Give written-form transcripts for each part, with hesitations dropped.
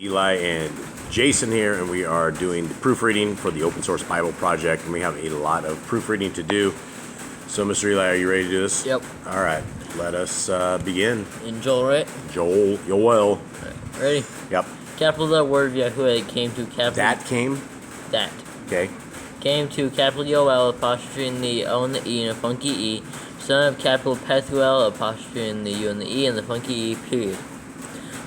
Eli and Jason here, and we are doing the proofreading for the Open Source Bible Project, and we have a lot of proofreading to do. So, Mr. Eli, are you ready to do this? Yep. All right, let us begin. In Joel, right? Joel. Ready? Yep. Capital the word of Yahuwah came to capital... That. Okay. Came to capital Yoel, apostrophe in the O and the E and a funky E, son of capital Pethuel, apostrophe in the U and the E and the funky E, period.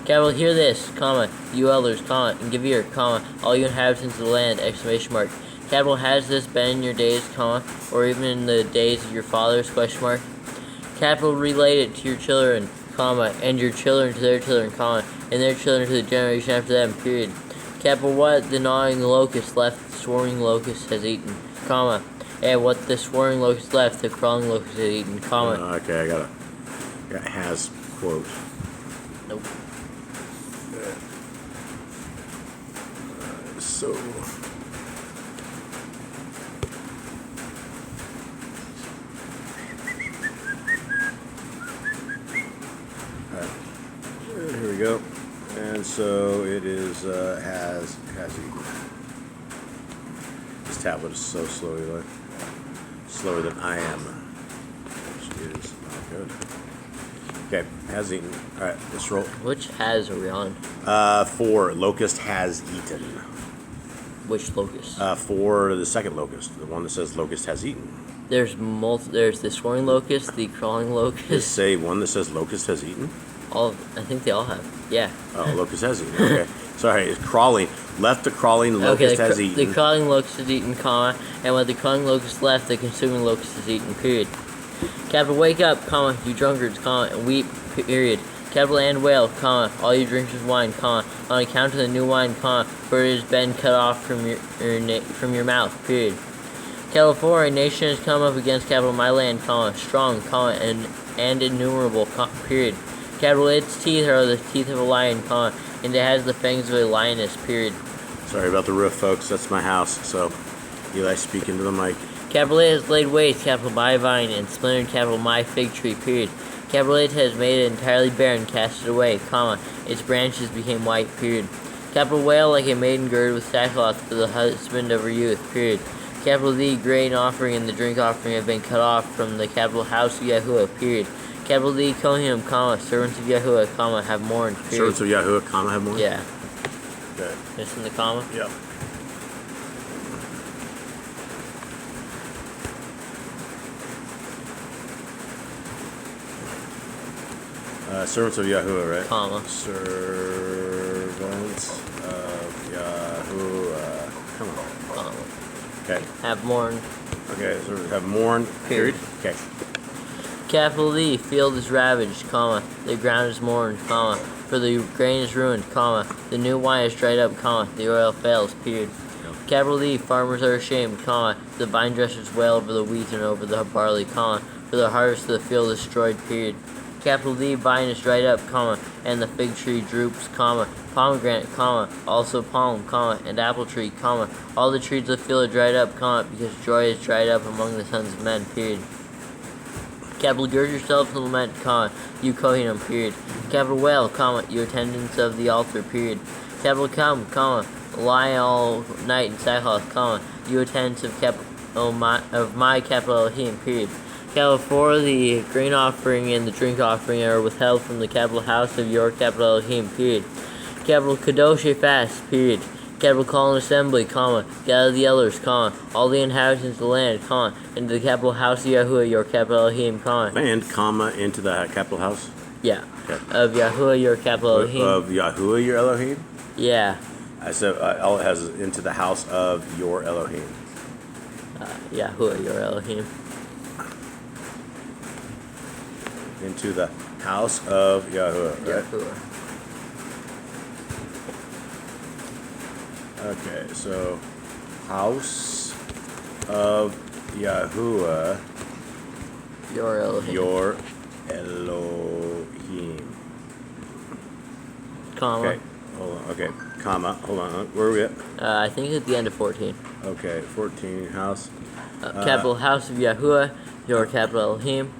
Capital, hear this, comma, you elders, comma, and give ear, comma, all you inhabitants of the land, exclamation mark. Capital, has this been in your days, comma, or even in the days of your fathers, question mark. Capital, relate it to your children, comma, and your children to their children, comma, and their children to the generation after them, period. Capital, what the gnawing locust left, the swarming locust has eaten, comma, and what the swarming locust left, the crawling locust has eaten, comma. Okay, I got has quote. Nope. So. Alright. Here we go. And so it is, has eaten. This tablet is so slow, Eli. Slower than I am. Which is not good. Okay, has eaten. Alright, let's roll. Which has are we on? 4. Locust has eaten. Which locust? For the second locust, the one that says locust has eaten. There's the swarming locust, the crawling Does it locust. say one that says locust has eaten? I think they all have. Yeah. Oh, locust has eaten. Okay. Sorry, it's crawling. Left the crawling locust has eaten. The crawling locust has eaten, comma, and when the crawling locust left, the consuming locust has eaten, period. Capital, wake up, comma, you drunkards, comma, and weep, period. Capital, and wail, comma, all you drinkers of wine, comma, on account of the new wine, comma, for it has been cut off from your mouth, period. Capital 4, a nation has come up against capital my land, comma, strong, comma, and innumerable, period. Capital, its teeth are the teeth of a lion, comma, and it has the fangs of a lioness, period. Sorry about the roof, folks. That's my house. So, Eli, speak into the mic. Capital A has laid waste, capital my vine, and splintered capital my fig tree, period. Capital H has made it entirely barren, cast it away, comma, its branches became white, period. Capital wail like a maiden girded with sackcloth for the husband of her youth, period. Capital D, grain offering and the drink offering have been cut off from the capital house of Yahuwah, period. Capital D, Kohanim, comma, servants of Yahuwah, comma, have mourned, period. Servants of Yahuwah, comma, have mourned? Yeah. Okay. Missing the comma? Yep. Servants of Yahuwah, right? Comma. Servants of Yahuwah. Come on. Comma. Okay. Have mourned. Okay, so have mourned, period. Okay. Capital D, field is ravaged, comma, the ground is mourned, comma, for the grain is ruined, comma, the new wine is dried up, comma, the oil fails, period. Yep. Capital D, farmers are ashamed, comma, the vine dressers wail over the wheat and over the barley, comma, for the harvest of the field is destroyed, period. Capital D, vine is dried up, comma, and the fig tree droops, comma, pomegranate, comma, also palm, comma, and apple tree, comma, all the trees of the field are dried up, comma, because joy is dried up among the sons of men, period. Capital, gird yourselves to lament, comma, you Kohanim, period. Capital, wail, comma, you attendants of the altar, period. Capital, come, comma, lie all night in sackcloth, comma, you attendants of my capital Elohim, period. Capital 4, the grain offering and the drink offering are withheld from the capital house of your capital Elohim, period. Capital, Kadosh, a fast, period. Capital, call an assembly, comma, gather the elders, comma, all the inhabitants of the land, comma, into the capital house of Yahuwah, your capital Elohim, comma. And comma into the capital house? Yeah. Okay. Of Yahuwah, your capital Elohim. Of Yahuwah, your Elohim? Yeah. I said all it has is into the house of your Elohim. Yahuwah, your Elohim. Into the house of Yahuwah, right? Yahuwah. Okay, so house of Yahuwah, Your Elohim. your Elohim. Comma. Okay, hold on. Okay, comma. Hold on. Where are we at? I think at the end of 14. Okay, 14. House. Capital house of Yahuwah, your capital Elohim,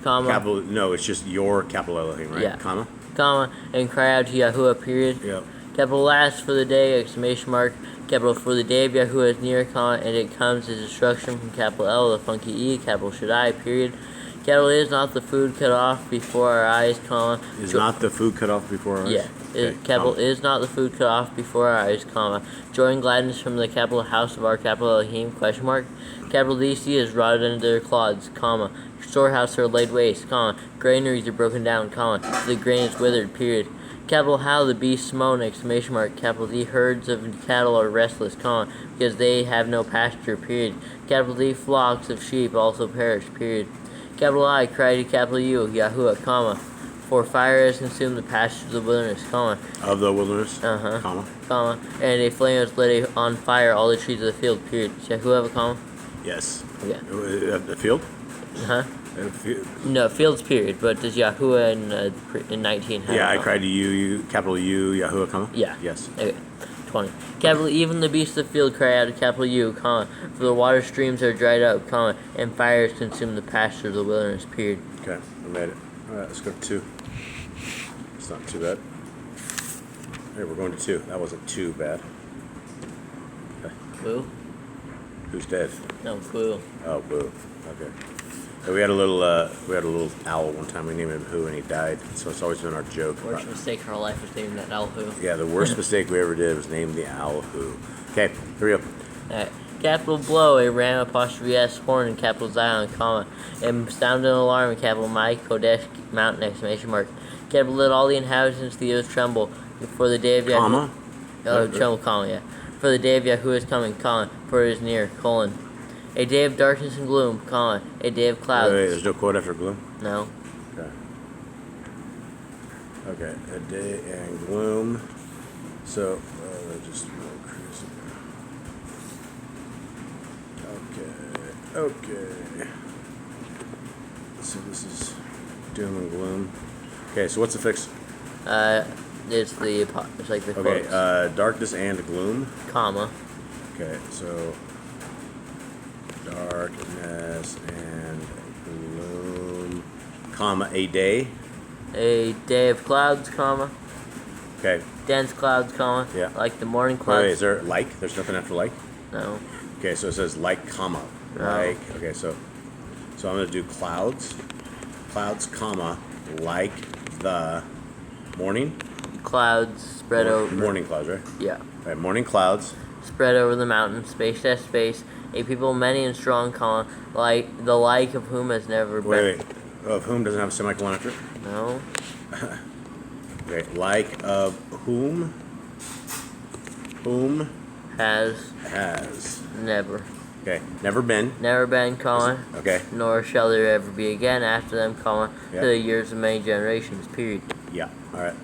comma. Capital. No, it's just your capital Elohim, right? Yeah. Comma. Comma, and cry out to Yahuwah, period. Yep. Capital last for the day, exclamation mark. Capital for the day of Yahuwah is near, comma, and it comes as destruction from capital L, the funky E, capital Shaddai, period. Capital is not the food cut off before our eyes, comma. Is not the food cut off before our eyes? Yeah. Okay, Capital comma. is not the food cut off before our eyes, comma. Joy and gladness from the capital house of our capital Elohim, question mark. Capital DC is rotted under their clods, comma. Storehouses are laid waste, comma. Granaries are broken down, comma. The grain is withered, period. Capital how the beasts moan, exclamation mark. Capital D herds of cattle are restless, comma, because they have no pasture, period. Capital D flocks of sheep also perish, period. Capital I cry to capital U, Yahuwah, comma. For fire has consumed the pastures of the wilderness, comma. Of the wilderness, comma. And a flame has lit on fire all the trees of the field, period. Does Yahuwah have a comma? yes. Yeah. The field? Huh? No, fields, period. But does Yahuwah in 19 have Yeah, a I comma? cried to you, capital U, Yahuwah, comma? Yeah. Yes. Okay. 20. Capital even the beasts of the field cry out to capital U, comma, for the water streams are dried up, comma, and fires consume the pasture of the wilderness, period. Okay, I made it. Alright, let's go to 2. It's not too bad. Hey, we're going to 2. That wasn't too bad. Okay. Boo? Who's dead? No, boo. Oh, boo. Okay. Hey, we had a little owl one time. We named him Who, and he died. So it's always been our joke. Worst mistake in our life was naming that owl who. Yeah, the worst mistake we ever did was name the owl Who. Okay, here we go. Alright. Capital blow, a ram apostrophe S horn in capital Zion, comma, and sound an alarm in capital Mike, Kodesh, mountain, exclamation mark. Capital let all the inhabitants of the earth tremble for the day of Yahuwah. Comma. Tremble, comma, yeah. For the day of Yahuwah is coming, comma, for it is near, colon. A day of darkness and gloom, comma, a day of clouds. Wait, there's no quote after gloom? No. Okay. Okay, a day and gloom. So, just crazy. Okay. So this is doom and gloom. Okay, so what's the fix? It's like the Okay, quotes. darkness and gloom. Comma. Okay, so darkness and gloom, comma, a day. A day of clouds, comma, Okay. dense clouds, comma, Yeah. like the morning Wait, clouds. is there like? There's nothing after like? No. Okay, so it says like, comma, No. like. Okay, so I'm gonna do clouds, comma, like the morning. Clouds spread over. Morning clouds, right? Yeah. Right, morning clouds. Spread over the mountain, space to space, a people many and strong, comma, like the like of whom has never been. Wait. Of whom doesn't have a semicolon after it? No. Okay, like of whom? Whom has Never. okay, never been. Never been, comma, Okay, nor shall there ever be again after them, comma, Yeah. to the years of many generations, period. yeah, all right.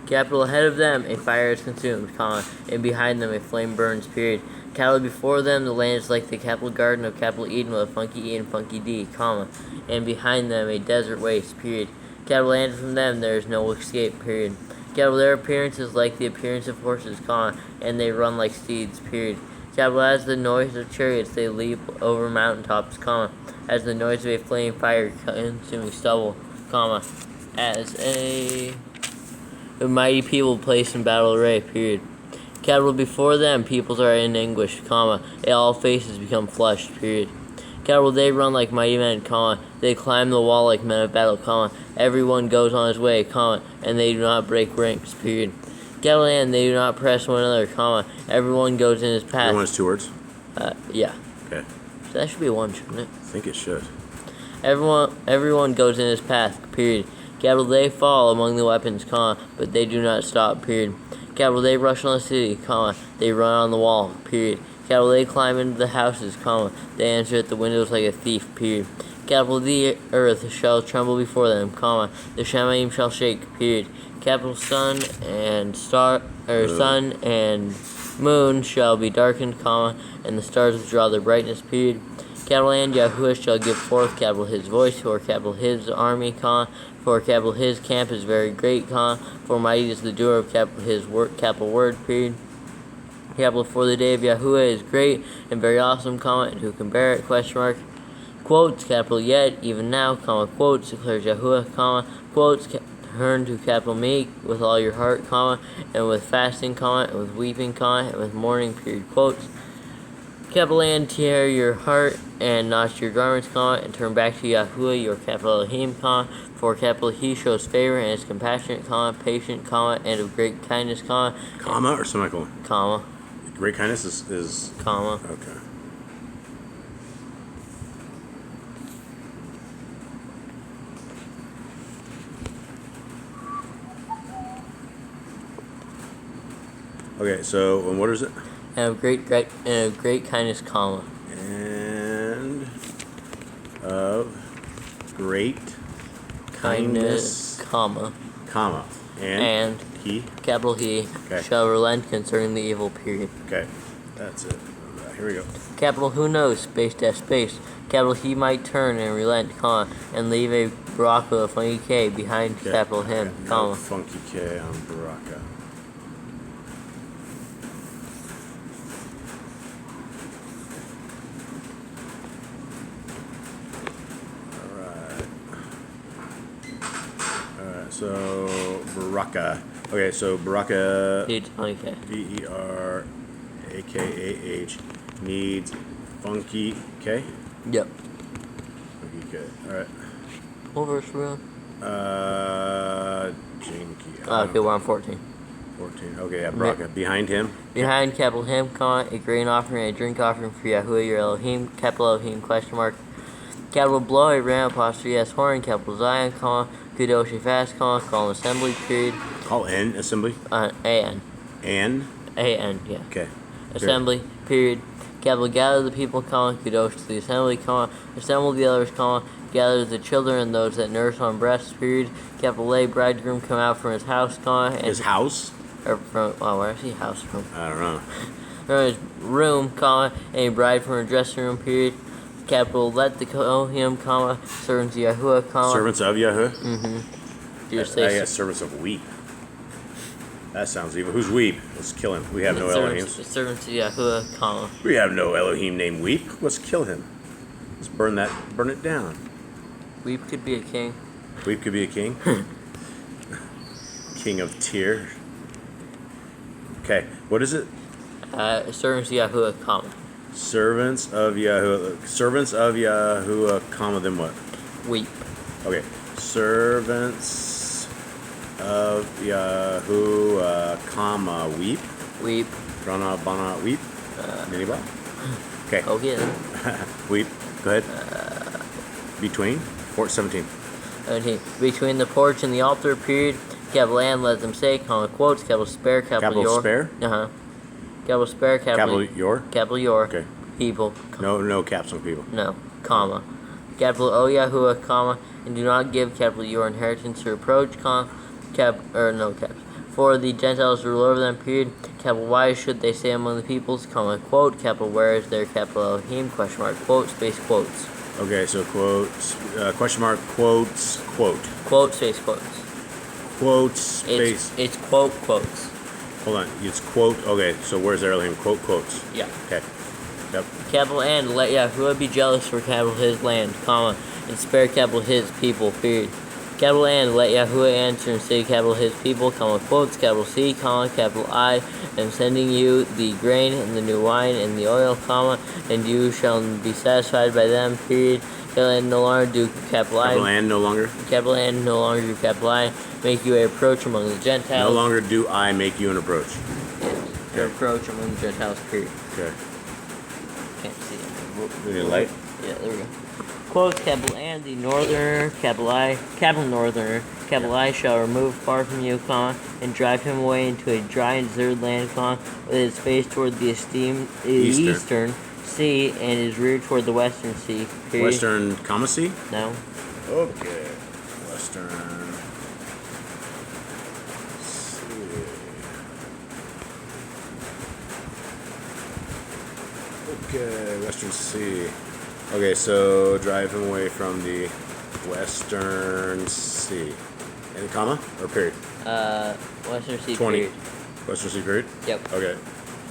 Capital ahead of them, a fire is consumed, comma, and behind them a flame burns, period. Capital before them, the land is like the capital garden of capital Eden with a funky E and funky D, comma, and behind them a desert waste, period. Capital and from them there is no escape, period. Capital their appearance is like the appearance of horses, comma, and they run like steeds, period. Capital as the noise of chariots they leap over mountaintops, comma, as the noise of a flaming fire consuming stubble, comma, as a mighty people placed in battle array, period. Capital before them, peoples are in anguish, comma, and all faces become flushed, period. Capital they run like mighty men, comma, they climb the wall like men of battle, comma, everyone goes on his way, comma, and they do not break ranks, period. Capital and they do not press one another, comma, everyone goes in his path. Everyone has 2 words? Yeah. Okay, So that should be one, shouldn't it? I think it should. Everyone goes in his path, period. Capital they fall among the weapons, comma, but they do not stop, period. Capital they rush on the city, comma, they run on the wall, period. Capital they climb into the houses, comma, they answer at the windows like a thief, period. Capital the earth shall tremble before them, comma, the Shemaim shall shake, period. Capital sun and moon shall be darkened, comma, and the stars withdraw their brightness, period. Capital and Yahuwah shall give forth, capital his voice, for capital his army, comma, for capital his camp is very great, comma, for mighty is the doer of capital his word, capital word, period. Capital for the day of Yahuwah is great and very awesome, comma, and who can bear it, question mark. Quotes, capital yet, even now, comma, quotes, declares Yahuwah, comma, quotes, turn to capital me with all your heart, comma, and with fasting, comma, and with weeping, comma, and with mourning, period, quotes. Capital and tear your heart and not your garments, comma, and turn back to Yahuwah, your capital Elohim, comma, for capital He shows favor and is compassionate, comma, patient, comma, and of great kindness, comma, Comma or semicolon? comma, Great kindness is comma. okay. Okay, so and what is it? And of great kindness, comma. And of great kindness, comma, comma, and he. capital He Okay. shall relent concerning the evil, period. Okay, that's it. Here we go. Capital who knows, space dash space. Capital He might turn and relent, comma, and leave a Baraka of funky K behind Okay. capital Him, Okay, no comma. funky K on Baraka. Alright, so Baraka. Okay, so Baraka, Needs funky K. Verakah needs funky K? Yep. Funky K. Alright. What verse are we on? Jinky. Okay, we're on 14. 14. Okay, yeah, Baraka. Behind him. Behind capital Him, comma, a grain offering and a drink offering for Yahuwah your Elohim, capital Elohim, question mark. Capital blow, a ram apostrophe S horn, capital Zion, comma, Kudosh fast, comma, call an assembly, period. Call N assembly. A-N. N. A-N, yeah. Okay. Assembly, period. Capital gather the people, comma, Kudosh to the assembly, comma, assemble the others, comma, gather the children and those that nurse on breasts, period. Capital A, bridegroom come out from his house, comma, and His house? or from, oh, where is he house from? I don't know. From his room, comma, and a bride from her dressing room, period. Capital let the Kohanim, comma, servants of Yahuwah, comma. Servants of Yahweh? Do your I guess servants of Weep. That sounds evil. Who's Weep? Let's kill him. We have no Elohims. Servants of Yahuwah, comma. We have no Elohim named Weep. Let's kill him. Let's burn it down. Weep could be a king. Weep could be a king. King of Tyr. Okay, what is it? Servants of Yahuwah, comma. Servants of Yahuwah. Servants of Yahuwah, comma, then what? Weep. Okay. Servants of Yahuwah, comma, weep. Weep. Rana, bana, weep. Anybody? Okay. Oh, yeah. Weep. Go ahead. Between. 17. 17. Between the porch and the altar, period. Capital and let them say, comma, quotes, capital spare, capital your. Spare? Uh-huh. Capital spare, Capital your? Capital your. Okay. People. No caps on people. No, comma. Capital O Yahuwah, comma, and do not give capital your inheritance to reproach, comma, caps. For the Gentiles rule over them, period. Capital why should they say among the peoples, comma, quote, capital where is their capital Elohim, question mark, quote, space, quotes. Okay, so quotes, question mark, quotes, quote. Quote, space, quotes. Quotes, space. It's quote, quotes. Hold on, it's quote, okay, so where's their Elohim? Quote, quotes. Yeah. Okay. Yep. Capital and let Yahuwah be jealous for capital his land, comma, and spare capital his people, period. Capital and let Yahuwah answer and say capital his people, comma, quotes, capital C, comma, capital I am sending you the grain and the new wine and the oil, comma, and you shall be satisfied by them, period. Capital and no longer do capital I. Capital and no longer? Capital and no longer do capital I make you a reproach among the Gentiles. No longer do I make you an approach. Yes, Okay. a reproach among the Gentiles, period. Okay. Can't see it. We need a light? Yeah, there we go. Quotes, capital and the northerner, capital I, capital northerner, capital I shall remove far from you, comma, and drive him away into a dry and deserted land, comma, with his face toward the eastern sea and his rear toward the western sea. Period. Western, comma, sea? No. Okay. Western. Okay, Western Sea. Okay, so drive him away from the Western Sea. And comma or period? Western sea, 20. period. Western Sea period? Yep. Okay.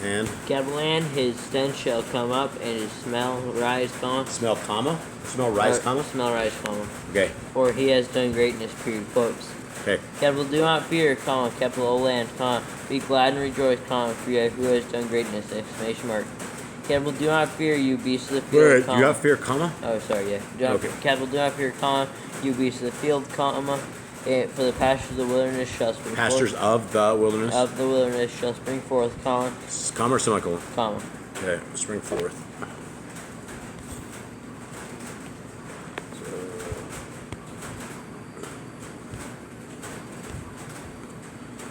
And Capital and his stench shall come up and his smell rise, comma. smell comma? Smell rise comma? Smell rise, comma. Okay. For he has done greatness, period, quotes. Okay. Capital do not fear, comma, capital O land, comma, be glad and rejoice, comma, for Yahuwah has done greatness, exclamation mark. Capital do not fear, you beasts of the field, Wait, comma. you got fear, comma? Oh, sorry, yeah. Okay. Capital do not fear, comma, you beasts of the field, comma, for the pastures of the wilderness shall spring Pastures forth. of the wilderness. Of the wilderness shall spring forth, comma, Comma or semicolon? comma. Okay, spring forth.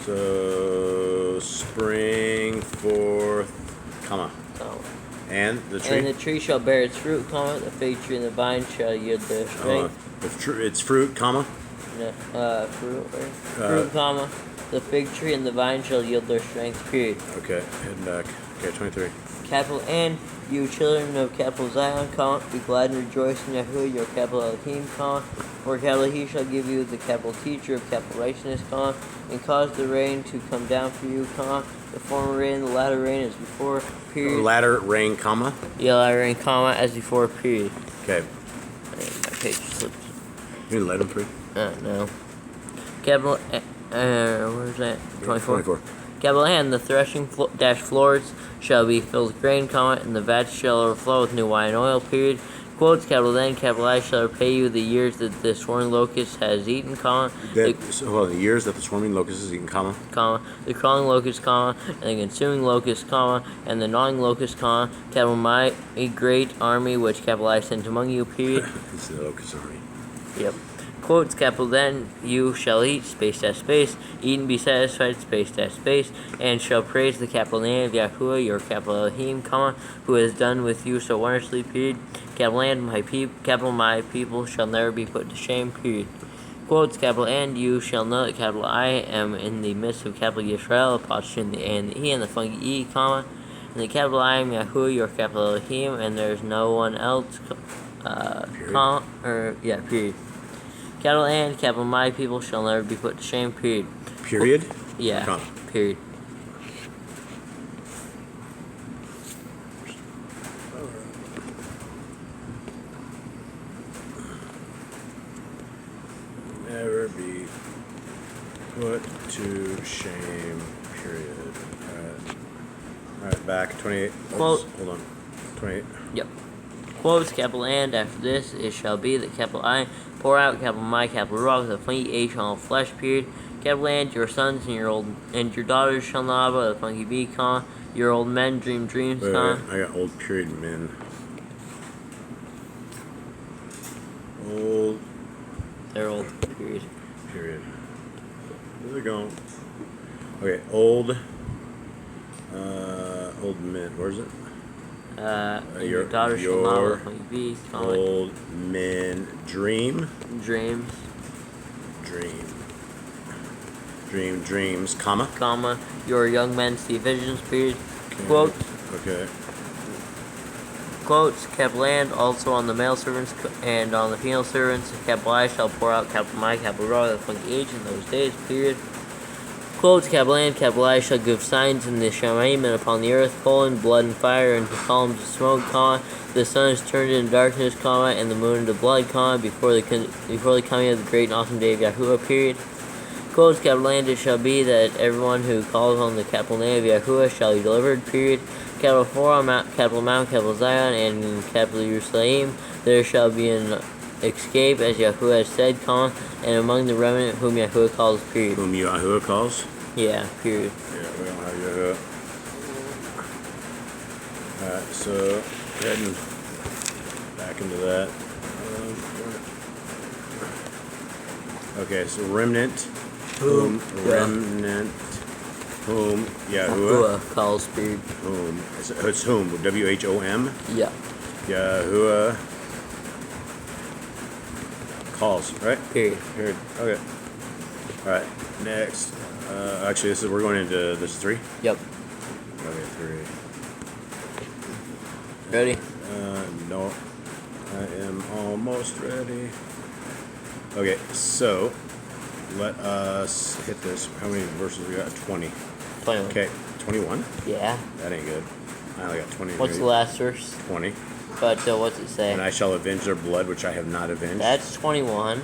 So spring forth, comma. Comma. And the tree? And the tree shall bear its fruit, comma, the fig tree and the vine shall yield their strength. It's fruit, comma. Fruit, right? Fruit, comma, the fig tree and the vine shall yield their strength, period. Okay, heading back. Okay, 23. Capital N, you children of capital Zion, comma, be glad and rejoice in Yahuwah, your capital Elohim, comma, for capital He shall give you the capital teacher of capital righteousness, comma, and cause the rain to come down for you, comma, the former rain, the latter rain as before, period. Latter rain, comma. Yeah, latter rain, comma, as before, period. Okay. My page slipped. You need 11, 3? No. Capital, where's that? 24. 24. Capital N, the threshing floors shall be filled with grain, comma, and the vats shall overflow with new wine and oil, period. Quotes, capital N, capital I shall repay you the years that the swarming locust has eaten, comma. The years that the swarming locust has eaten, comma. The crawling locust, comma, and the consuming locust, comma, and the gnawing locust, comma, capital my great army which capital I sent among you, period. It's the locust army. Yep. Quotes, capital then you shall eat, space dash space, eat and be satisfied, space dash space, and shall praise the capital name of Yahuwah, your capital Elohim, comma, who has done with you so wondrously, period. Capital and capital my people shall never be put to shame, period. Quotes, capital and you shall know that capital I am in the midst of capital Yisrael, apostrophe in the A and the E and the funky E, comma, and the capital I am Yahuwah, your capital Elohim, and there is no one else, period. Capital and capital my people shall never be put to shame, period. Period? Yeah, comma. period. Never be put to shame, period. Alright, back. 28. Quote. Hold on. 28. Yep. Quotes, capital and after this it shall be that capital I pour out capital my capital rock the funky H on all flesh, period. Capital and your sons and your daughters shall know about the funky B, comma, your old men dream dreams, comma. I got old period men. Old. They're old, period. Period. Where they going? Okay, old. Old men. Where's it? Your daughters shall know about the funky B, comma. Old men dream. Dreams. Dreams, comma. Comma, your young men see visions, period. Okay. Quote. Okay. Quotes, capital and also on the male servants and on the female servants, capital I shall pour out capital my capital Ra the funky H in those days, period. Quotes, capital and capital I shall give signs in the Shemaim and upon the earth, colon, blood and fire, and columns of smoke, comma, the sun is turned into darkness, comma, and the moon into blood, comma, before the coming of the great and awesome day of Yahuwah, period. Quotes, capital and it shall be that everyone who calls on the capital name of Yahuwah shall be delivered, period. Capital 4 on capital Mount, capital Zion, and capital Jerusalem, there shall be an escape, as Yahuwah has said, comma, and among the remnant whom Yahuwah calls, period. Whom Yahuwah calls? Yeah, period. Yeah, we don't have Yahuwah. Alright, so heading back into that. Okay, so remnant. Remnant. Whom Yahuwah calls, period. Whom. It's whom. WHOM? Yeah. Yahuwah calls, right? Period. Okay. Alright, next. Actually, we're going into this is 3? Yep. Okay, 3. Ready? No. I am almost ready. Okay, so let us hit this. How many verses we got? 20. 21. Okay, 21? Yeah. That ain't good. I only got 20. What's the last verse? 20. But what's it say? And I shall avenge their blood, which I have not avenged. That's 21.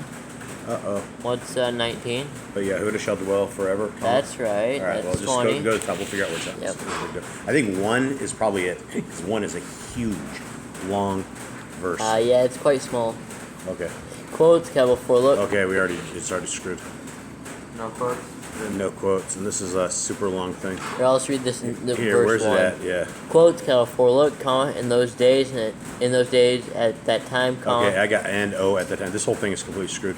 Uh-oh. What's 19? But Yehuda shall dwell forever. Comma. That's right. All right, That's well, 20. just go to the top. We'll figure out which one. Yep. I think 1 is probably it, because 1 is a huge, long verse. Yeah, it's quite small. Okay. Quotes, capital 4, look. Okay, it's already screwed. No quotes. No quotes, and this is a super long thing. Here, I'll just read this in the Here, verse where's 1. it at? Yeah. Quotes, capital 4, look, comma, in those days, at that time, comma. Okay, I got and O at that time. This whole thing is completely screwed.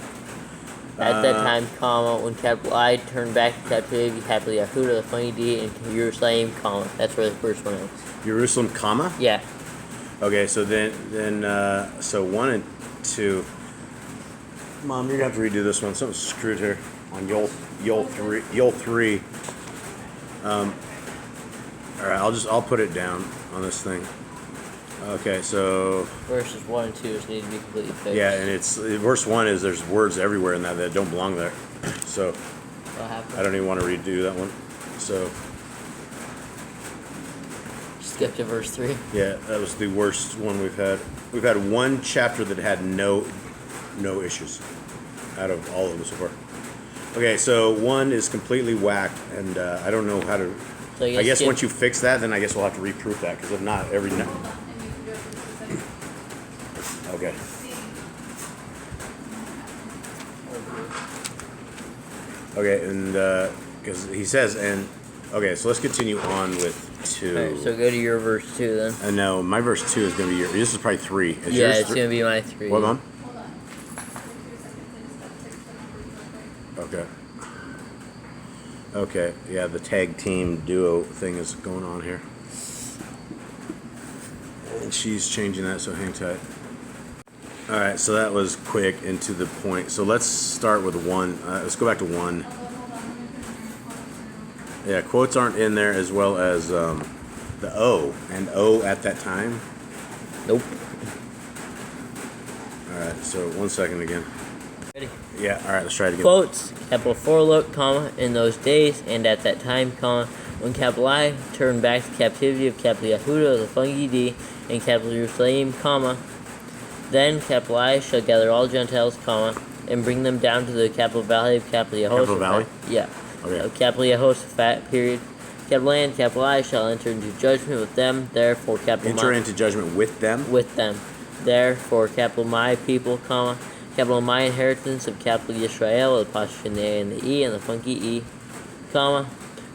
At that time, comma, when capital I turned back to captivity, capital Yehuda, the funny D, and Jerusalem, comma. That's where the first one is. Jerusalem, comma? Yeah. Okay, so so 1 and 2. Mom, you're gonna have to redo this one. Something's screwed here on Yol 3. All right, I'll put it down on this thing. Okay, so Verses 1 and 2 just need to be completely fixed. yeah, and it's verse 1 is there's words everywhere in that don't belong there. So What happened? I don't even want to redo that one. So Skip to verse 3. yeah, that was the worst one we've had. We've had one chapter that had no issues out of all of them so far. Okay, so 1 is completely whacked, and I don't know how to. So I guess once you fix that, then I guess we'll have to reproof that, because if not, every. Okay. Okay, and because he says, and okay, so let's continue on with 2. Alright, so go to your verse 2 then. No, my verse 2 is going to be your. This is probably 3. Is Yeah, yours it's going to be my 3. What, Mom? Okay. Okay, yeah, the tag team duo thing is going on here. And she's changing that, so hang tight. Alright, so that was quick and to the point. So let's start with 1. Let's go back to 1. Yeah, quotes aren't in there, as well as the O. And O at that time. Nope. Alright, so 1 second again. Ready? Yeah, alright, let's try it again. Quotes, capital 4, look, comma, in those days, and at that time, comma, when capital I turned back to captivity of capital Yehuda, the fungi D, and capital Jerusalem, comma, then capital I shall gather all Gentiles, comma, and bring them down to the capital valley of capital Yehoshaphat. Capital valley? Yeah. Okay. Capital Yehoshaphat, period. Capital A and capital I shall enter into judgment with them, therefore capital Enter into judgment with them? with them. Therefore capital my people, comma, capital my inheritance of capital Yisrael, with apostrophe in the A and the E and the funky E, comma,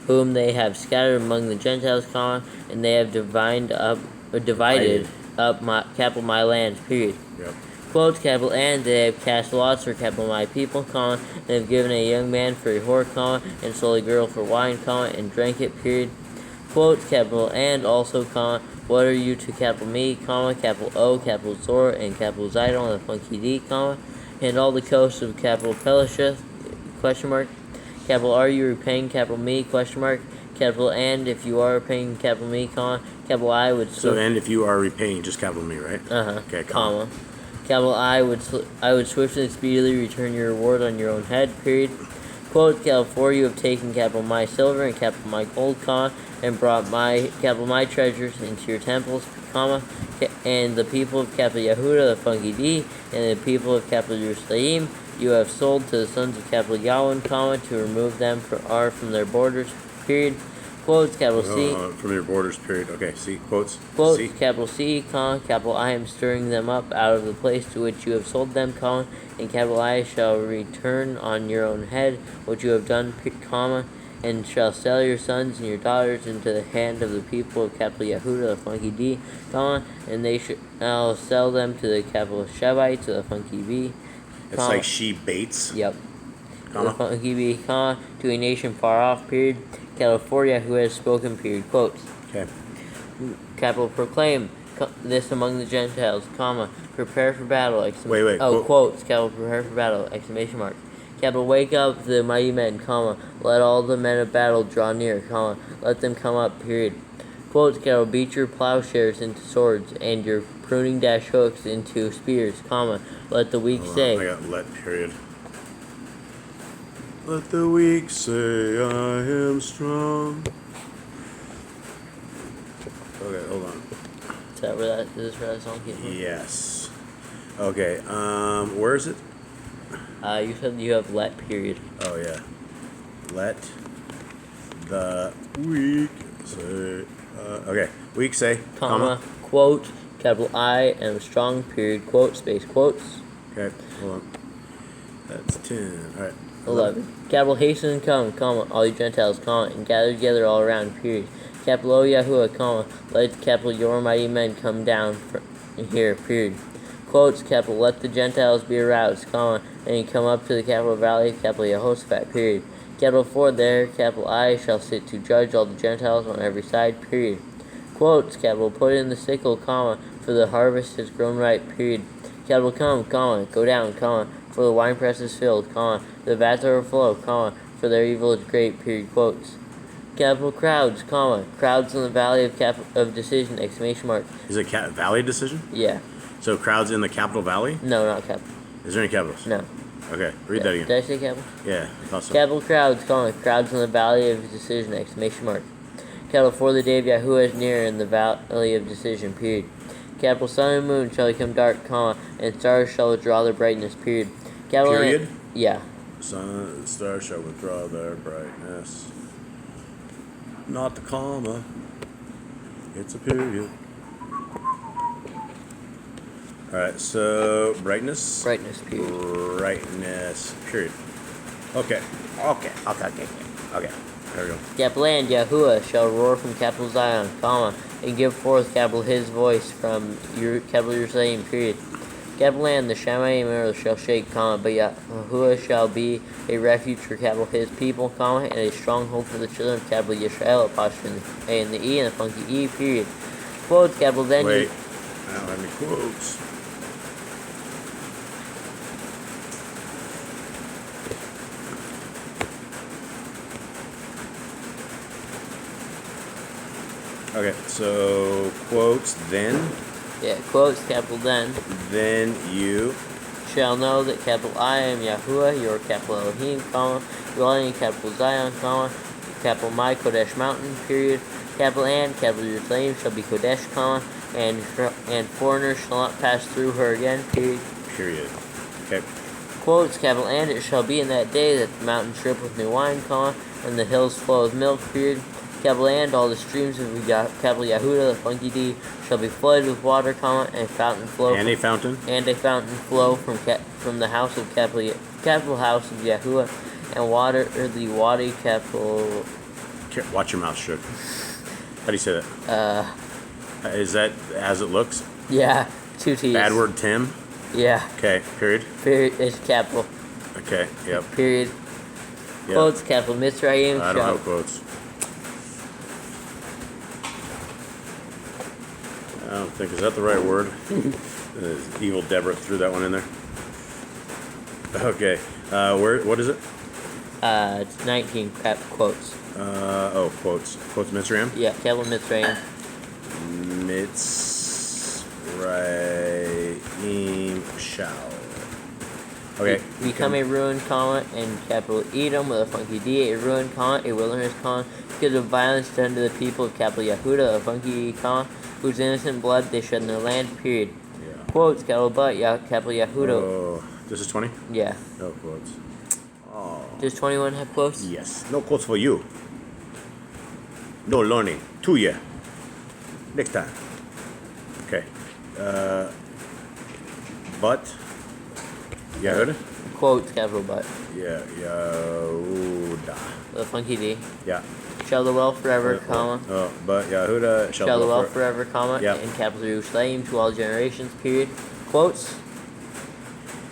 whom they have scattered among the Gentiles, comma, and they have divided up my capital my land, period. Yep. Quotes, capital and they have cast lots for capital my people, comma, and have given a young man for a whore, comma, and sold a girl for wine, comma, and drank it, period. Quotes, capital and also, comma, what are you to capital me, comma, capital O, capital Zor, and capital Zidon, and the funky D, comma, and all the coasts of capital Pelisheth, question mark, capital are you repaying capital me, question mark, capital and if you are repaying capital me, comma, capital I would So, and if you are repaying, just capital me, right? Okay, comma. Capital I would swiftly and speedily return your reward on your own head, period. Quote, capital 4, you have taken capital my silver and capital my gold, comma, and brought my capital my treasures into your temples, comma, and the people of capital Yehuda, the funky D, and the people of capital Jerusalem, you have sold to the sons of capital Yahweh, comma, to remove them from their borders, period. Quotes, capital C. From your borders, period. Okay, C. Quotes. Quotes, C. capital C, comma, capital I am stirring them up out of the place to which you have sold them, comma, and capital I shall return on your own head what you have done, comma, and shall sell your sons and your daughters into the hand of the people of capital Yehuda, the funky D, comma, and they shall sell them to the capital Shevites, the funky B. It's like she baits. Yep. Comma. The funky B, comma, to a nation far off, period. California, who has spoken, period. Quotes. Okay. Capital proclaim this among the Gentiles, comma, prepare for battle. Wait. Quotes. Capital prepare for battle, exclamation mark. Capital wake up the mighty men, comma, let all the men of battle draw near, comma, let them come up, period. Quotes, capital beat your plowshares into swords and your pruning dash hooks into spears, comma, let the weak say. I got let, period. Let the weak say I am strong. Okay, hold on. Is this where that song came from? Yes. Okay, where is it? You said you have let period. Oh yeah. Let the weak say. Okay. Weak say. Comma. Quote. Capital I am strong. Period. Quote. Space. Quotes. Okay. Hold on. That's 10. All right. 11. Capital hasten and come, comma, all you Gentiles, comma, and gather together all around, period. Capital O Yahuwah, comma, let capital your mighty men come down here, period. Quotes, capital, let the Gentiles be aroused, comma, and you come up to the capital valley, capital Yehoshaphat, period. Capital 4 there, capital I shall sit to judge all the Gentiles on every side, period. Quotes, capital, put in the sickle, comma, for the harvest has grown ripe, period. Capital come, comma, go down, comma, for the winepress is filled, comma, the vats overflow, comma, for their evil is great, period, quotes. Capital crowds, comma, crowds in the valley of decision, exclamation mark. Is it valley decision? Yeah. So crowds in the capital valley? No, not capital. Is there any capitals? No. Okay, read that again. Did I say capital? Yeah, I thought so. Capital crowds, comma, crowds in the valley of decision, exclamation mark. Capital for the day of Yahuwah is near in the valley of decision, period. Capital sun and moon shall become dark, comma, and stars shall withdraw their brightness, period. Capital Period? Yeah. Sun and stars shall withdraw their brightness. Not the comma. It's a period. Alright, so brightness. Brightness, period. Brightness, period. Okay. Okay. There we go. Capital and Yahuwah shall roar from capital Zion, comma, and give forth capital his voice from capital Jerusalem, period. Capital and the Shamayim earth shall shake, comma, but Yahuwah shall be a refuge for capital his people, comma, and a stronghold for the children of capital Yisrael, apostrophe A and the E and the funky E, period. Quotes, capital then. Wait, I don't have any quotes. Okay, so quotes then. Yeah, quotes, capital then. Then you Shall know that capital I am Yahuwah, your capital Elohim, comma, dwelling in capital Zion, comma, capital my Kodesh mountain, period. Capital and capital Jerusalem shall be Kodesh, comma, and foreigners shall not pass through her again, period. Period. Okay. Quotes, capital and it shall be in that day that the mountains drip with new wine, comma, and the hills flow with milk, period. Capital and all the streams of capital Yahudah, the funky D, shall be flooded with water, comma, and a fountain flow. And a fountain. And a fountain flow from the house of capital house of Yahuwah, and water the Wadi capital. Watch your mouth, Shook. How do you say that? Is that as it looks? Yeah, 2 T's. Bad word, Tim. Yeah. Okay. Period. Period is capital. Okay. Yep. Period. Yep. Quotes, capital Mitzrayim. I don't have quotes. I don't think, is that the right word? Evil Deborah threw that one in there. Okay. What is it? It's 19 quotes. Quotes. Quotes Mitzrayim? Yeah, capital Mitzrayim. Mitzrayim shall. Okay. Become a ruin, comma, and capital Edom with a funky D, a ruin, comma, a wilderness, comma, because of violence done to the people of capital Yahudah, a funky, comma, whose innocent blood they shed in their land, period. Yeah. Quotes, capital but, capital Yahudah. Oh, this is 20? Yeah. No quotes. Oh. Does 21 have quotes? Yes. No quotes for you. No learning. To you. Next time. Okay. But. Yahudah? Quotes, capital but. Yeah. Yahudah. With a funky D. Yeah. Shall dwell forever, comma. Oh, but Yahudah Shall dwell forever, comma, yep. in capital Jerusalem to all generations, period. Quotes.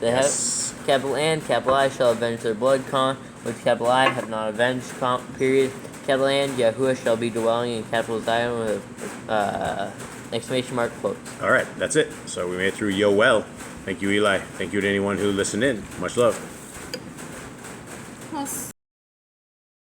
They Yes. have capital and capital I shall avenge their blood, comma, which capital I have not avenged, comma, period. Capital and Yahuwah shall be dwelling in capital Zion with exclamation mark quotes. All right, that's it. So we made it through Yoel. Thank you, Eli. Thank you to anyone who listened in. Much love.